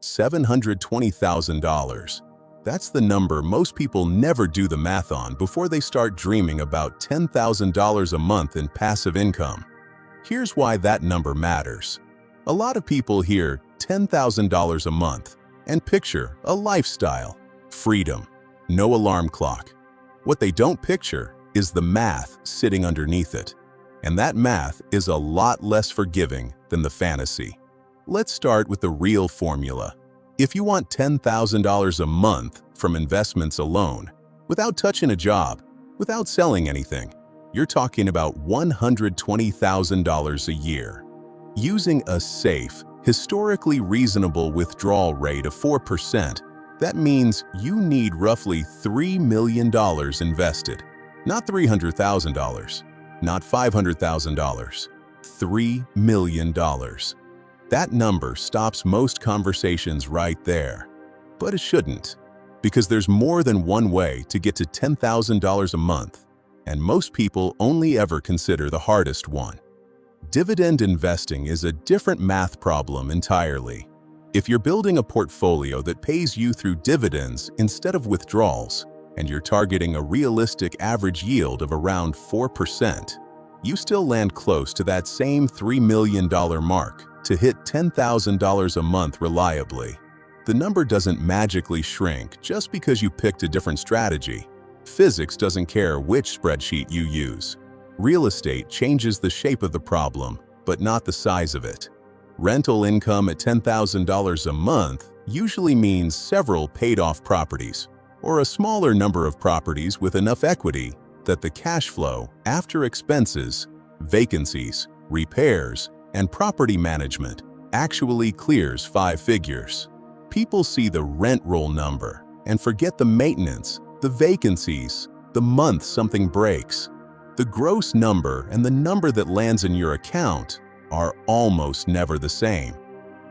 $720,000. That's the number most people never do the math on before they start dreaming about $10,000 a month in passive income. Here's why that number matters. A lot of people hear $10,000 a month and picture a lifestyle, freedom, no alarm clock. What they don't picture is the math sitting underneath it. And that math is a lot less forgiving than the fantasy. Let's start with the real formula. If you want $10,000 a month from investments alone, without touching a job, without selling anything, you're talking about $120,000 a year. Using a safe, historically reasonable withdrawal rate of 4%, that means you need roughly $3 million invested. Not $300,000, not $500,000, $3 million. That number stops most conversations right there. But it shouldn't, because there's more than one way to get to $10,000 a month, and most people only ever consider the hardest one. Dividend investing is a different math problem entirely. If you're building a portfolio that pays you through dividends instead of withdrawals, and you're targeting a realistic average yield of around 4%, you still land close to that same $3 million mark to hit $10,000 a month reliably. The number doesn't magically shrink just because you picked a different strategy. Physics doesn't care which spreadsheet you use. Real estate changes the shape of the problem, but not the size of it. Rental income at $10,000 a month usually means several paid-off properties, or a smaller number of properties with enough equity that the cash flow after expenses, vacancies, repairs, and property management actually clears 5 figures. People see the rent roll number and forget the maintenance, the vacancies, the month something breaks. The gross number and the number that lands in your account are almost never the same.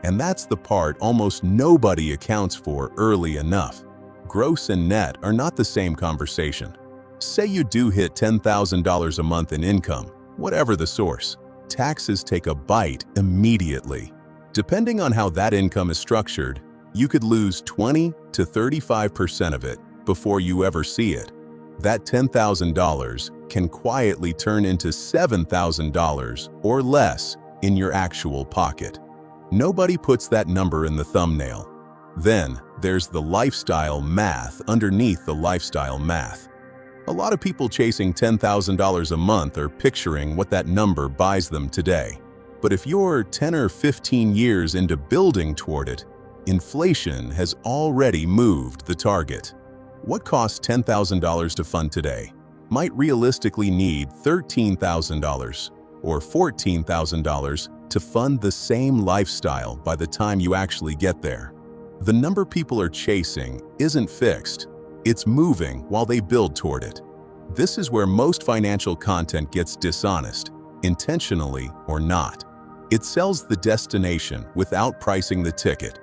And that's the part almost nobody accounts for early enough. Gross and net are not the same conversation. Say you do hit $10,000 a month in income, whatever the source. Taxes take a bite immediately. Depending on how that income is structured, you could lose 20 to 35% of it before you ever see it. That $10,000 can quietly turn into $7,000 or less in your actual pocket. Nobody puts that number in the thumbnail. Then there's the lifestyle math underneath the lifestyle math. A lot of people chasing $10,000 a month are picturing what that number buys them today. But if you're 10 or 15 years into building toward it, inflation has already moved the target. What costs $10,000 to fund today might realistically need $13,000 or $14,000 to fund the same lifestyle by the time you actually get there. The number people are chasing isn't fixed. It's moving while they build toward it. This is where most financial content gets dishonest, intentionally or not. It sells the destination without pricing the ticket.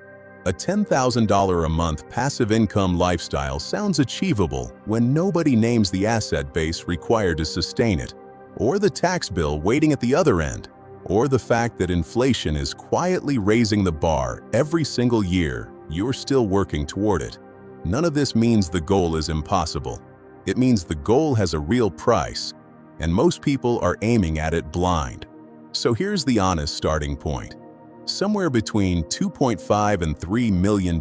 A $10,000 a month passive income lifestyle sounds achievable when nobody names the asset base required to sustain it, or the tax bill waiting at the other end, or the fact that inflation is quietly raising the bar every single year you're still working toward it. None of this means the goal is impossible. It means the goal has a real price, and most people are aiming at it blind. So here's the honest starting point. Somewhere between $2.5 and $3 million,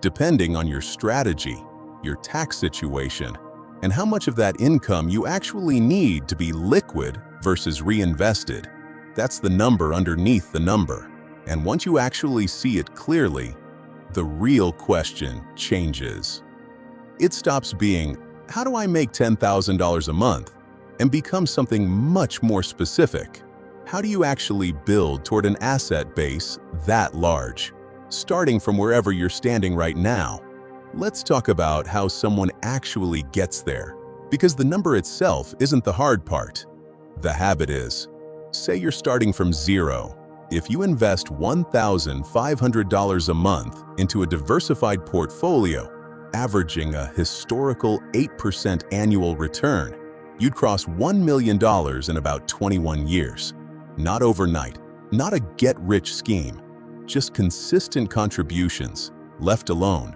depending on your strategy, your tax situation, and how much of that income you actually need to be liquid versus reinvested. That's the number underneath the number. And once you actually see it clearly, the real question changes. It stops being, how do I make $10,000 a month? And becomes something much more specific. How do you actually build toward an asset base that large? Starting from wherever you're standing right now, let's talk about how someone actually gets there, because the number itself isn't the hard part. The habit is. Say you're starting from zero. If you invest $1,500 a month into a diversified portfolio, averaging a historical 8% annual return, you'd cross $1 million in about 21 years. Not overnight, not a get-rich scheme. just consistent contributions, left alone,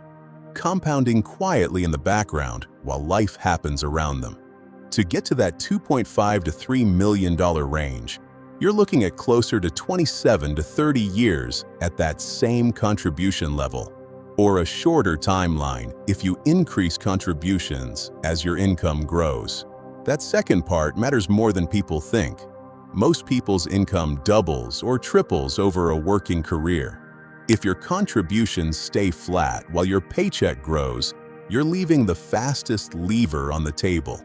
compounding quietly in the background while life happens around them. To get to that $2.5 to $3 million range, you're looking at closer to 27 to 30 years at that same contribution level, or a shorter timeline if you increase contributions as your income grows. That second part matters more than people think. Most people's income doubles or triples over a working career. If your contributions stay flat while your paycheck grows, you're leaving the fastest lever on the table.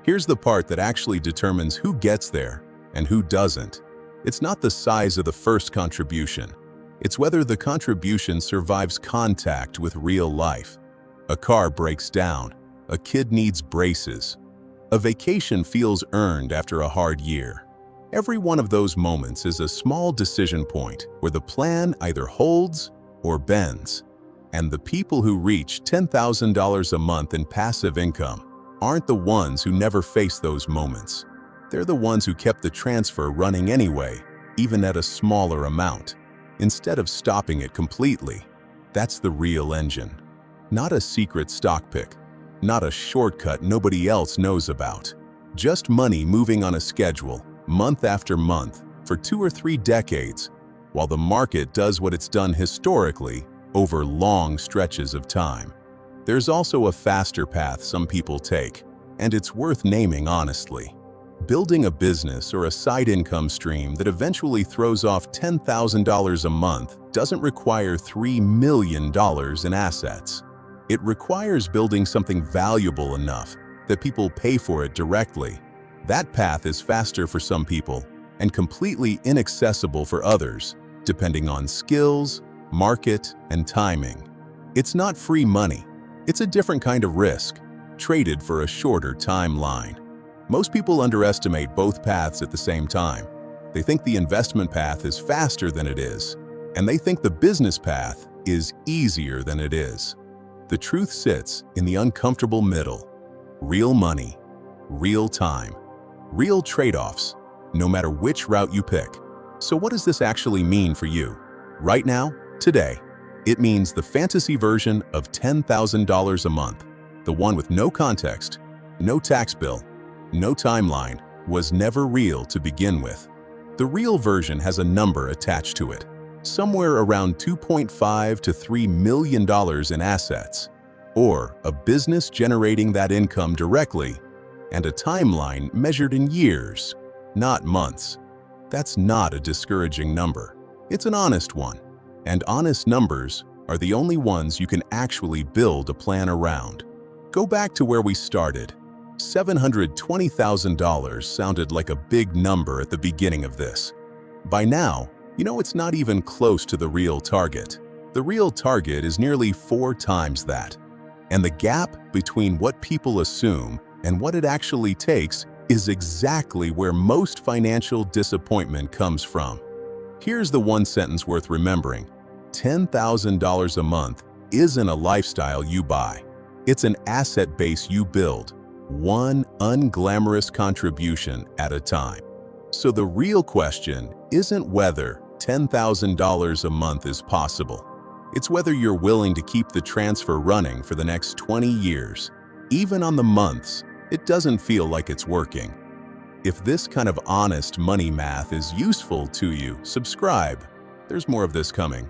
Here's the part that actually determines who gets there and who doesn't. It's not the size of the first contribution. It's whether the contribution survives contact with real life. A car breaks down, a kid needs braces, a vacation feels earned after a hard year. Every one of those moments is a small decision point where the plan either holds or bends. And the people who reach $10,000 a month in passive income aren't the ones who never face those moments. They're the ones who kept the transfer running anyway, even at a smaller amount, instead of stopping it completely. That's the real engine. Not a secret stock pick, not a shortcut nobody else knows about. Just money moving on a schedule, month after month, for 2 or 3 decades, while the market does what it's done historically over long stretches of time. There's also a faster path some people take, and it's worth naming honestly. Building a business or a side income stream that eventually throws off $10,000 a month doesn't require $3 million in assets. It requires building something valuable enough that people pay for it directly. That path is faster for some people and completely inaccessible for others, depending on skills, market, and timing. It's not free money. It's a different kind of risk, traded for a shorter timeline. Most people underestimate both paths at the same time. They think the investment path is faster than it is, and they think the business path is easier than it is. The truth sits in the uncomfortable middle. Real money, real time, real trade-offs, no matter which route you pick. So what does this actually mean for you? Right now, today, it means the fantasy version of $10,000 a month, the one with no context, no tax bill, no timeline, was never real to begin with. The real version has a number attached to it, somewhere around $2.5 to $3 million in assets, or a business generating that income directly, and a timeline measured in years, not months. That's not a discouraging number. It's an honest one, and honest numbers are the only ones you can actually build a plan around. Go back to where we started. $720,000 sounded like a big number at the beginning of this. By now, you know it's not even close to the real target. The real target is nearly 4 times that. And the gap between what people assume and what it actually takes is exactly where most financial disappointment comes from. Here's the one sentence worth remembering. $10,000 a month isn't a lifestyle you buy. It's an asset base you build, one unglamorous contribution at a time. So the real question isn't whether $10,000 a month is possible. It's whether you're willing to keep the transfer running for the next 20 years. Even on the months, it doesn't feel like it's working. If this kind of honest money math is useful to you, subscribe. There's more of this coming.